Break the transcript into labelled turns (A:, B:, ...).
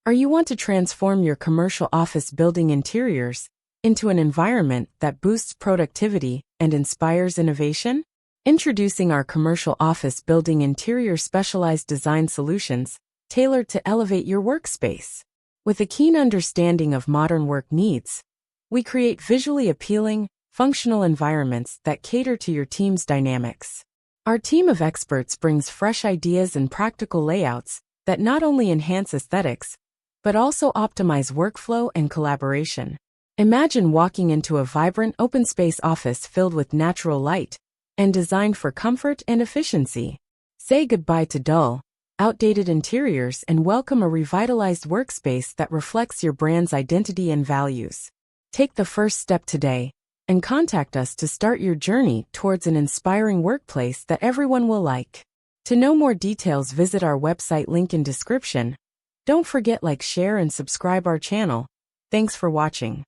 A: Or you want to transform your commercial office building interiors into an environment that boosts productivity and inspires innovation? Introducing our commercial office building interior specialized design solutions tailored to elevate your workspace. With a keen understanding of modern work needs, we create visually appealing, functional environments that cater to your team's dynamics. Our team of experts brings fresh ideas and practical layouts that not only enhance aesthetics, but also optimize workflow and collaboration. Imagine walking into a vibrant open space office filled with natural light and designed for comfort and efficiency. Say goodbye to dull, outdated interiors and welcome a revitalized workspace that reflects your brand's identity and values. Take the first step today and contact us to start your journey towards an inspiring workplace that everyone will like. To know more details, visit our website, link in description. Don't forget, like, share and subscribe our channel. Thanks for watching.